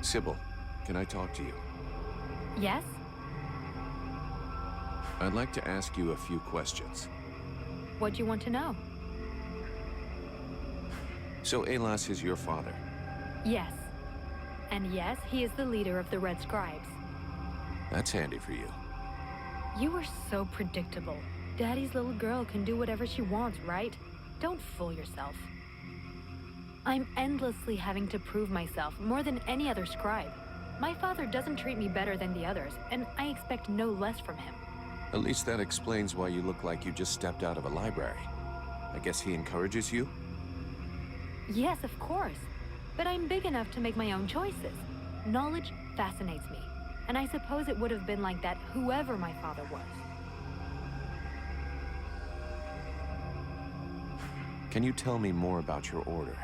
Sybil, can I talk to you? Yes? I'd like to ask you a few questions. What do you want to know? So Alas is your father? Yes. And yes, he is the leader of the Red Scribes. That's handy for you. You are so predictable. Daddy's little girl can do whatever she wants, right? Don't fool yourself. I'm endlessly having to prove myself more than any other scribe. My father doesn't treat me better than the others, and I expect no less from him. At least that explains why you look like you just stepped out of a library. I guess he encourages you? Yes, of course. But I'm big enough to make my own choices. Knowledge fascinates me, and I suppose it would have been like that whoever my father was. Can you tell me more about your order?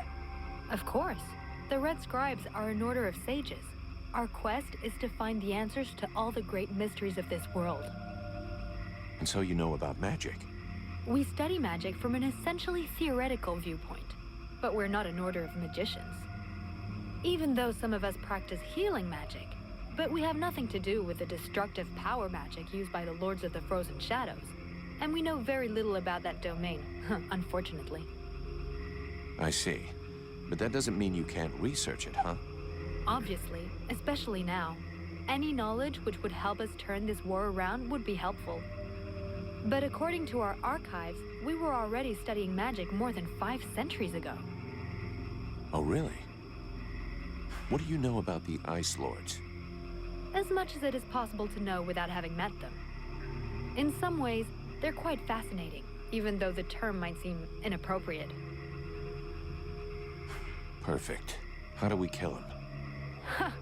Of course. The Red Scribes are an order of sages. Our quest is to find the answers to all the great mysteries of this world. And so you know about magic? We study magic from an essentially theoretical viewpoint, but we're not an order of magicians. Even though some of us practice healing magic, but we have nothing to do with the destructive power magic used by the Lords of the Frozen Shadows, and we know very little about that domain, unfortunately. I see. But that doesn't mean you can't research it, huh? Obviously, especially now. Any knowledge which would help us turn this war around would be helpful. But according to our archives, we were already studying magic more than 5 centuries ago. Oh, really? What do you know about the Ice Lords? As much as it is possible to know without having met them. In some ways, they're quite fascinating, even though the term might seem inappropriate. Perfect. How do we kill him? Ha!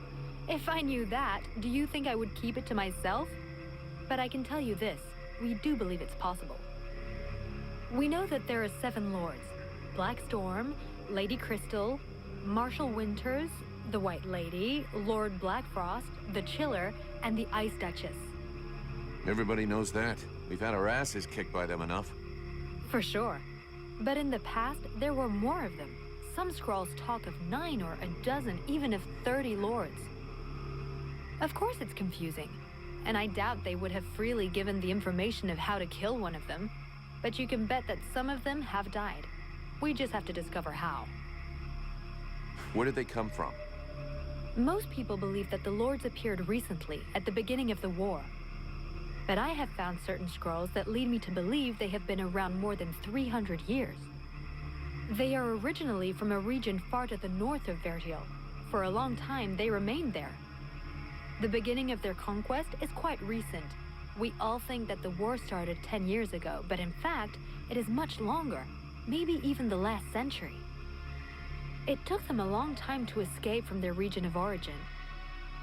If I knew that, do you think I would keep it to myself? But I can tell you this, we do believe it's possible. We know that there are 7 lords. Black Storm, Lady Crystal, Marshal Winters, the White Lady, Lord Blackfrost, the Chiller, and the Ice Duchess. Everybody knows that. We've had our asses kicked by them enough. For sure. But in the past, there were more of them. Some scrolls talk of 9 or a dozen, even of 30 lords. Of course it's confusing, and I doubt they would have freely given the information of how to kill one of them, but you can bet that some of them have died. We just have to discover how. Where did they come from? Most people believe that the lords appeared recently, at the beginning of the war. But I have found certain scrolls that lead me to believe they have been around more than 300 years. They are originally from a region far to the north of Vertiel. For a long time, they remained there. The beginning of their conquest is quite recent. We all think that the war started 10 years ago, but in fact, it is much longer, maybe even the last century. It took them a long time to escape from their region of origin.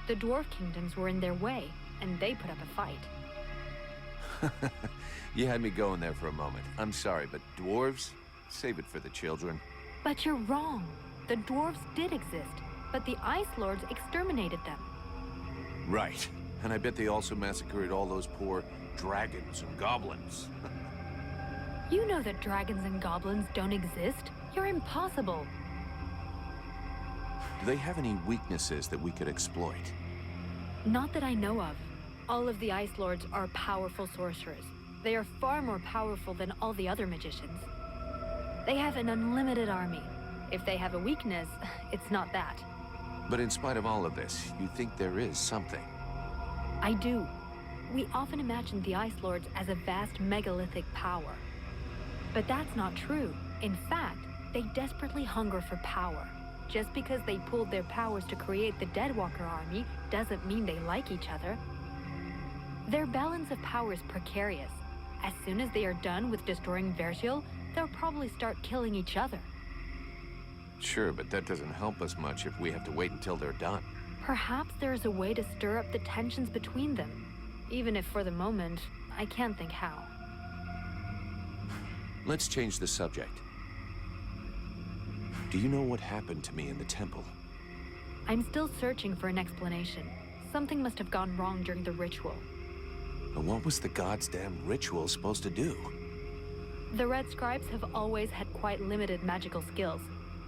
The dwarf kingdoms were in their way, and they put up a fight. You had me going there for a moment. I'm sorry, but dwarves? Save it for the children. But you're wrong. The dwarves did exist, but the Ice Lords exterminated them. Right. And I bet they also massacred all those poor dragons and goblins. You know that dragons and goblins don't exist. You're impossible. Do they have any weaknesses that we could exploit? Not that I know of. All of the Ice Lords are powerful sorcerers. They are far more powerful than all the other magicians. They have an unlimited army. If they have a weakness, it's not that. But in spite of all of this, you think there is something? I do. We often imagine the Ice Lords as a vast megalithic power. But that's not true. In fact, they desperately hunger for power. Just because they pooled their powers to create the Deadwalker army doesn't mean they like each other. Their balance of power is precarious. As soon as they are done with destroying Vertiel, they'll probably start killing each other. Sure, but that doesn't help us much if we have to wait until they're done. Perhaps there is a way to stir up the tensions between them, even if for the moment, I can't think how. Let's change the subject. Do you know what happened to me in the temple? I'm still searching for an explanation. Something must have gone wrong during the ritual. And what was the god's damn ritual supposed to do? The Red Scribes have always had quite limited magical skills.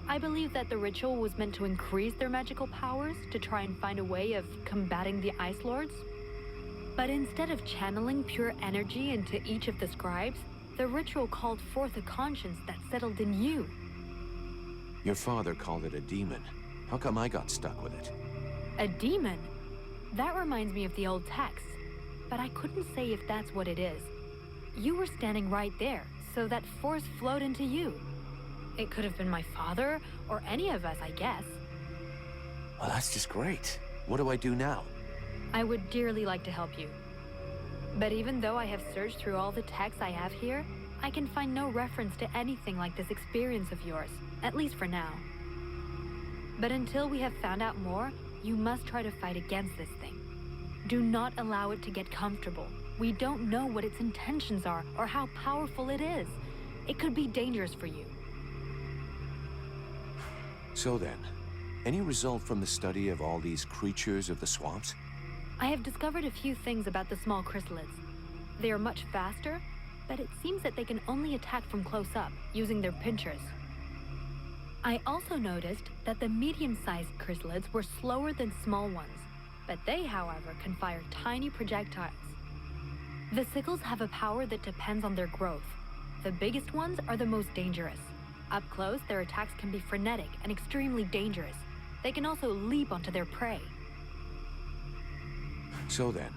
I believe that the ritual was meant to increase their magical powers to try and find a way of combating the Ice Lords. But instead of channeling pure energy into each of the scribes, the ritual called forth a conscience that settled in you. Your father called it a demon. How come I got stuck with it? A demon? That reminds me of the old text, but I couldn't say if that's what it is. You were standing right there, so that force flowed into you. It could have been my father, or any of us, I guess. Well, that's just great. What do I do now? I would dearly like to help you. But even though I have searched through all the texts I have here, I can find no reference to anything like this experience of yours, at least for now. But until we have found out more, you must try to fight against this thing. Do not allow it to get comfortable. We don't know what its intentions are or how powerful it is. It could be dangerous for you. So then, any result from the study of all these creatures of the swamps? I have discovered a few things about the small chrysalids. They are much faster, but it seems that they can only attack from close up, using their pinchers. I also noticed that the medium-sized chrysalids were slower than small ones, but they, however, can fire tiny projectiles. The sickles have a power that depends on their growth. The biggest ones are the most dangerous. Up close, their attacks can be frenetic and extremely dangerous. They can also leap onto their prey. So then,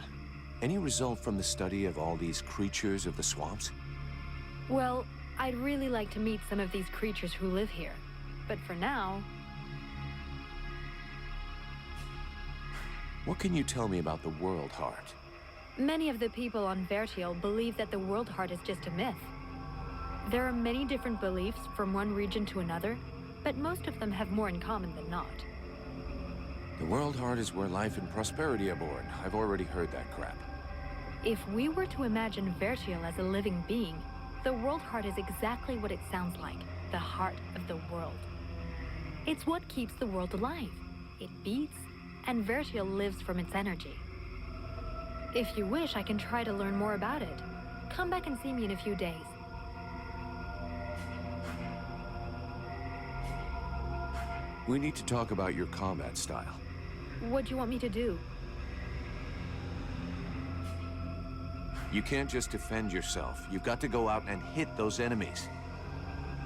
any result from the study of all these creatures of the swamps? Well, I'd really like to meet some of these creatures who live here. But for now... What can you tell me about the World Heart? Many of the people on Vertiel believe that the World Heart is just a myth. There are many different beliefs from one region to another, but most of them have more in common than not. The World Heart is where life and prosperity are born. I've already heard that crap. If we were to imagine Vertiel as a living being, the World Heart is exactly what it sounds like, the heart of the world. It's what keeps the world alive. It beats, and Vertiel lives from its energy. If you wish, I can try to learn more about it. Come back and see me in a few days. We need to talk about your combat style. What do you want me to do? You can't just defend yourself. You've got to go out and hit those enemies.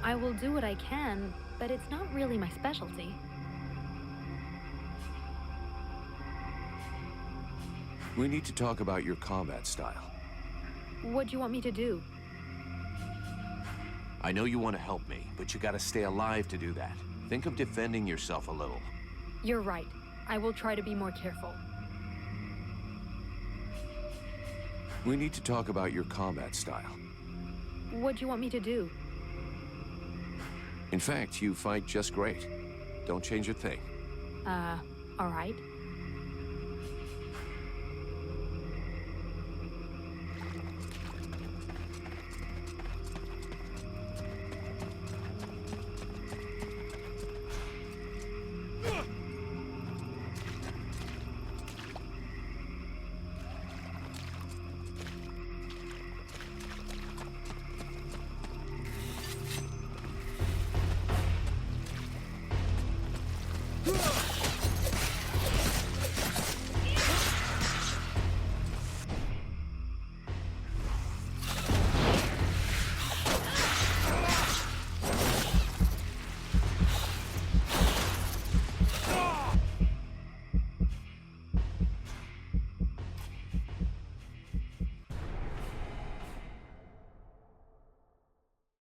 I will do what I can, but it's not really my specialty. We need to talk about your combat style. What do you want me to do? I know you want to help me, but you gotta stay alive to do that. Think of defending yourself a little. You're right. I will try to be more careful. We need to talk about your combat style. What do you want me to do? In fact, you fight just great. Don't change a thing. All right. Huh!